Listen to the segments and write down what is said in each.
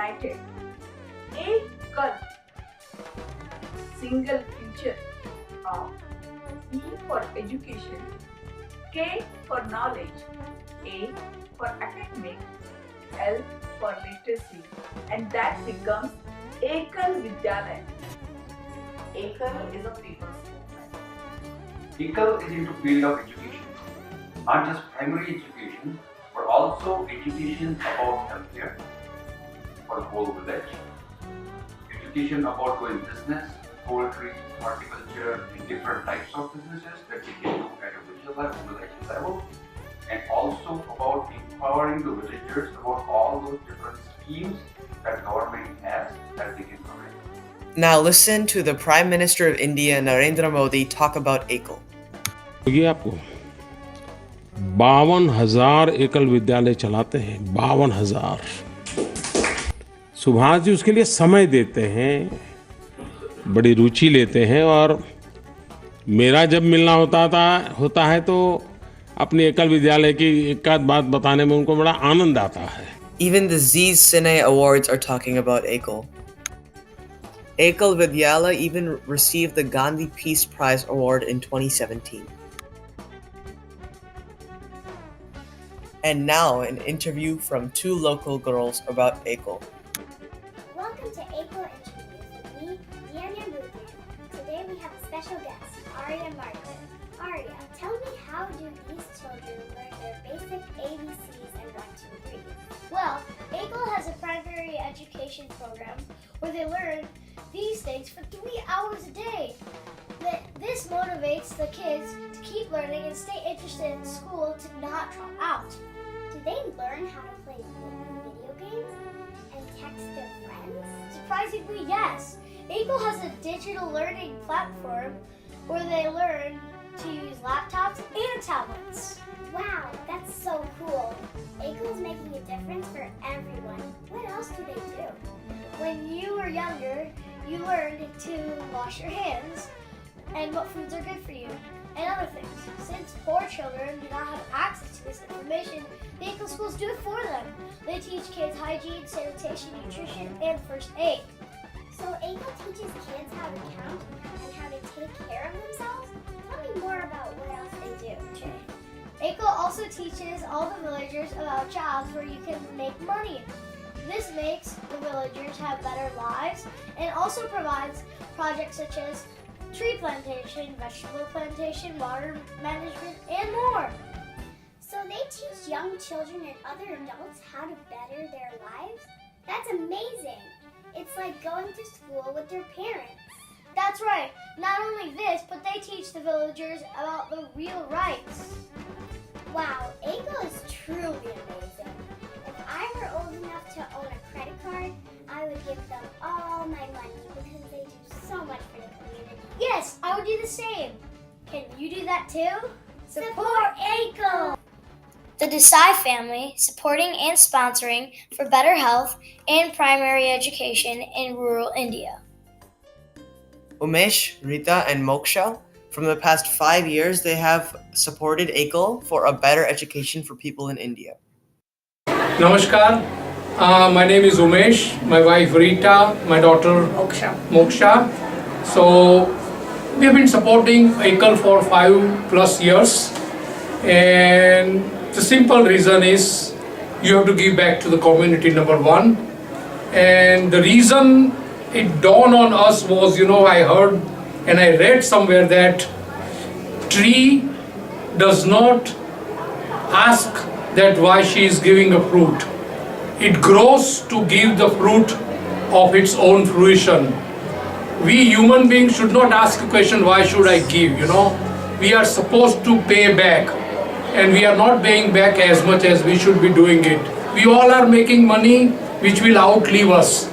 united. EKAL, single feature of E for education, K for knowledge, A for academic, L for literacy, and that becomes EKAL Vidyalaya. EKAL is a people's movement. EKAL is into field of education, not just primary education, but also education about healthcare for the whole village, education about doing business, poultry, horticulture, and different types of businesses that we can do at a village level, and also about empowering the villagers about all those different schemes that government has that they can provide. Now listen to the Prime Minister of India, Narendra Modi, talk about EKAL. ये आपको 52,000 एकल विद्यालय चलाते हैं, 52,000। सुभाष जी उसके लिए समय देते हैं, बड़ी रुचि लेते हैं, और मेरा जब मिलना होता है तो अपनी एकल विद्यालय की एक आध बात बताने में उनको बड़ा आनंद आता है। Even the Zee Cine Awards are talking about EKAL. EKAL Vidyalaya even received the Gandhi Peace Prize Award in 2017. And now an interview from two local girls about EKAL. Welcome to EKAL Interviews with me, Diana Buthan. Today we have a special guest, Arya Margaret. Arya, tell me, how do these children learn their basic ABCs and 1, 2, 3? Well, EKAL has a primary education program where they learn these things for 3 hours a day. This motivates the kids to keep learning and stay interested in school to not drop out. Do they learn how to play video games and text their friends? Surprisingly, yes. EKAL has a digital learning platform where they learn to use laptops and tablets. Wow, that's so cool. EKAL is making a difference for everyone. What else do they do? When you were younger, you learned to wash your hands and what foods are good for you, and other things. Since poor children do not have access to this information, the EKAL schools do it for them. They teach kids hygiene, sanitation, nutrition, and first aid. So EKAL teaches kids how to count and how to take care of themselves? Tell me more about what else they do, Jay. EKAL also teaches all the villagers about jobs where you can make money. This makes the villagers have better lives and also provides projects such as tree plantation, vegetable plantation, water management, and more. So they teach young children and other adults how to better their lives? That's amazing! It's like going to school with their parents. That's right. Not only this, but they teach the villagers about the real rights. Wow, EKAL is truly amazing. If I were old enough to own a credit card, I would give them all my money because they do so much for the community. Yes, I would do the same. Can you do that too? Support EKAL! The Desai family, supporting and sponsoring for better health and primary education in rural India. Umesh, Rita, and Moksha, from the past 5 years, they have supported EKAL for a better education for people in India. Namaskar. My name is Umesh, my wife Rita, my daughter Moksha. So we have been supporting EKAL for 5+ years, and the simple reason is you have to give back to the community, number one. And the reason it dawned on us was, I heard and I read somewhere that tree does not ask that why she is giving a fruit. It grows to give the fruit of its own fruition. We human beings should not ask a question, why should I give, We are supposed to pay back, and we are not paying back as much as we should be doing it. We all are making money which will outlive us.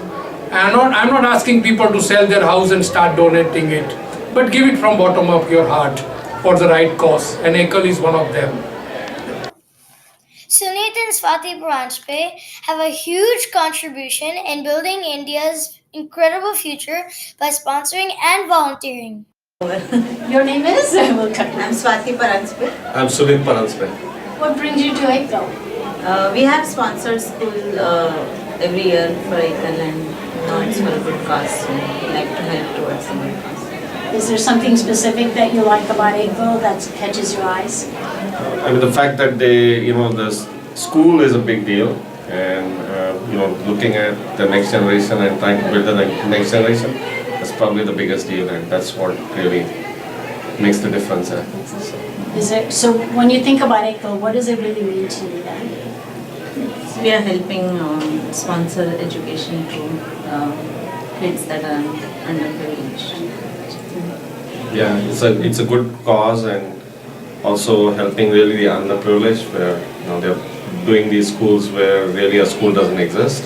I'm not asking people to sell their house and start donating it, but give it from bottom of your heart for the right cause, and EKAL is one of them. Sunit and Swati Paranjpe have a huge contribution in building India's incredible future by sponsoring and volunteering. Your name is? I'm Swati Paranjpe. I'm Sunit Paranjpe. What brings you to EKAL? We have sponsored school every year for EKAL, and it's for a good cause. So we like to help towards a good cause. Is there something specific that you like about EKAL that catches your eyes? I mean, the fact that the school is a big deal, and looking at the next generation and trying to build the next generation, that's probably the biggest deal, and that's what really makes the difference. So when you think about EKAL, what does it really mean to you then? We are helping sponsor education to kids that are underprivileged. Yeah, it's a good cause, and also helping really the underprivileged, where they're doing these schools where really a school doesn't exist.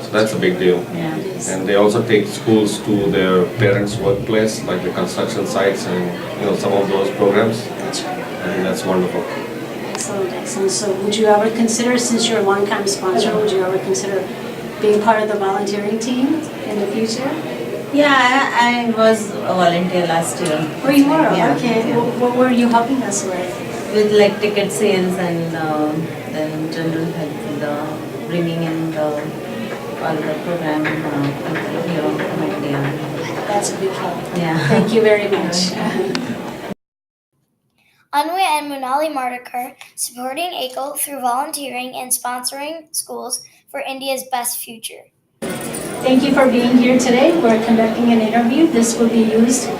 So that's a big deal. Yeah. And they also take schools to their parents' workplace, like the construction sites, and some of those programs. That's right. I think that's wonderful. Excellent, excellent. So would you ever consider, since you're a long-time sponsor, would you ever consider being part of the volunteering team in the future? Yeah, I was a volunteer last year. Oh, you were? Yeah. Okay. Yeah. What were you helping us with? With like ticket sales and then general help with bringing in all the program here from India. That's a big help. Yeah. Thank you very much. Anwe and Munali Mardikar supporting EKAL through volunteering and sponsoring schools for India's best future. Thank you for being here today. We're conducting an interview. This will be used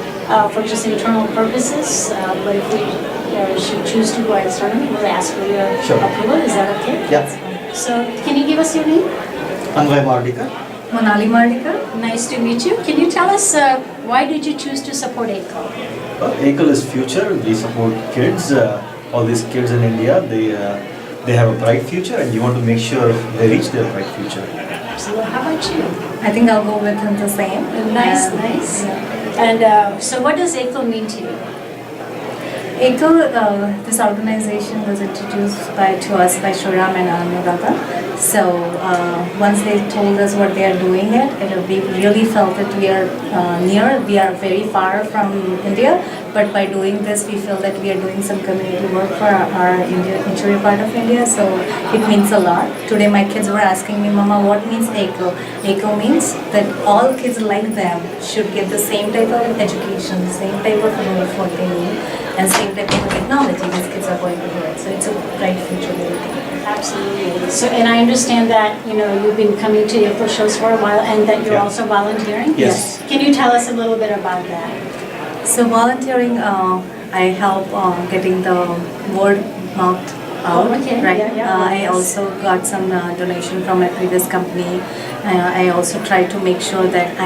for just internal purposes, but if we should choose to go externally, we'll ask for your approval. Is that okay? Yeah. So, can you give us your name? Anvay Mardikar. Monali Mardikar. Nice to meet you. Can you tell us why did you choose to support EKAL? EKAL is future. We support kids. All these kids in India, they have a bright future, and you want to make sure they reach their bright future. So, how about you? I think I'll go with the same. Nice, nice. And so, what does EKAL mean to you? EKAL, this organization was introduced to us by Shriram and Anuragha. So once they told us what they are doing we really felt that we are near. We are very far from India, but by doing this, we feel that we are doing some community work for our interior part of India. So it means a lot. Today, my kids were asking me, "Mama, what means EKAL?" EKAL means that all kids like them should get the same type of education, same type of what they need, and same type of technology these kids are going to get. So it's a bright future. Absolutely. So, and I understand that you've been coming to EKAL shows for a while, and that you're also volunteering. Yes. Can you tell us a little bit about that? So volunteering, I help getting the word out. Okay. Right. Yeah. I also got some donation from my previous company. I also try to make sure that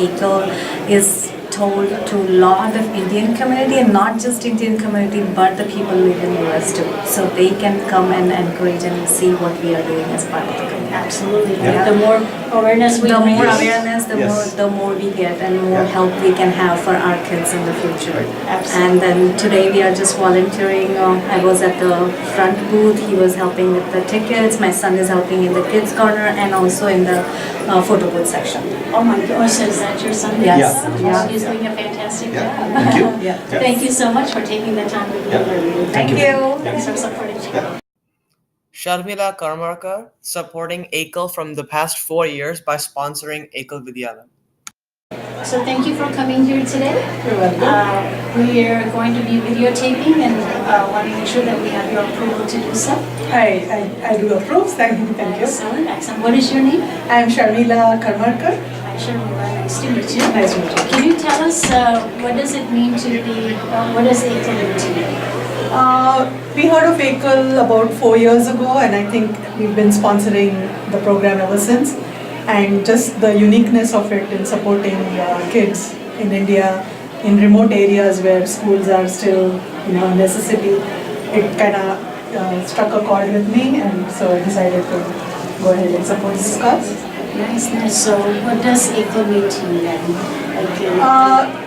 EKAL is told to a lot of Indian community, and not just Indian community, but the people who live in the US too. So they can come and encourage and see what we are doing as part of the community. Absolutely. Yeah. The more awareness we the bring, more awareness, Yes. the more we get, and more help we can have for our kids in the future. Absolutely. And then today we are just volunteering. I was at the front booth. He was helping with the tickets. My son is helping in the kids corner and also in the photo booth section. Oh my gosh, so is that your son? Yes. Yeah. He's doing a fantastic Yeah. job. Thank you. Yeah. Yeah. Thank you so much for taking the time to be Yeah. here. Thank you. Thanks for supporting me. Sharmila Karmarkar supporting EKAL from the past 4 years by sponsoring EKAL Vidyalaya. So thank you for coming here today. You're welcome. We are going to be videotaping and want to make sure that we have your approval to do so. I do approve. Thank you. Excellent, excellent. What is your name? I am Sharmila Karmarkar. Hi, Sharmila. Nice to meet you. Nice to meet you. Can you tell us what does it mean to be, what does EKAL mean to you? We heard of EKAL about 4 years ago, and I think we've been sponsoring the program ever since. And just the uniqueness of it in supporting kids in India, in remote areas where schools are still a necessity, it kind of struck a chord with me, and so I decided to go ahead and support this cause. Nice, nice. So what does EKAL mean to you then?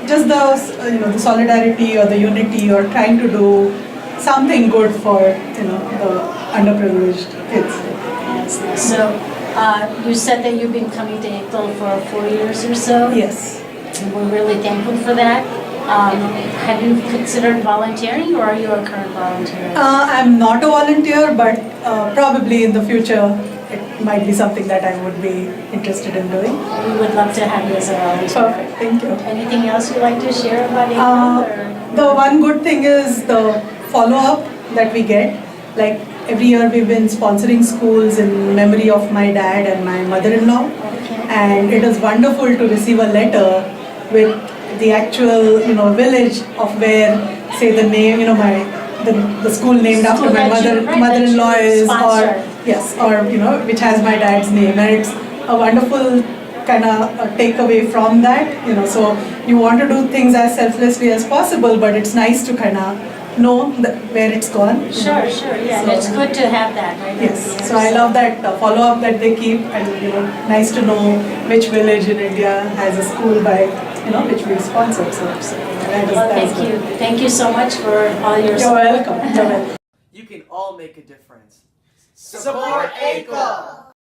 Just the solidarity or the unity, or trying to do something good for the underprivileged kids. Yes, nice. So you said that you've been coming to EKAL for 4 years or so. Yes. And we're really thankful for that. Have you considered volunteering, or are you a current volunteer? I'm not a volunteer, but probably in the future, it might be something that I would be interested in doing. We would love to have you as a volunteer. Perfect, thank you. Anything else you'd like to share about EKAL? The one good thing is the follow-up that we get. Like every year we've been sponsoring schools in memory of my dad and my mother-in-law. And it is wonderful to receive a letter with the actual, village of where, say, the name, the school named after my mother-in-law is, or which has my dad's name, and it's a wonderful kind of takeaway from that. So you want to do things as selflessly as possible, but it's nice to kind of know where it's gone. Sure, yeah, and it's good to have that, right? Yes, so I love that follow-up that they keep, and nice to know which village in India has a school by, which we sponsor. So Thank you so much for all your support. You're welcome. You can all make a difference. Support EKAL!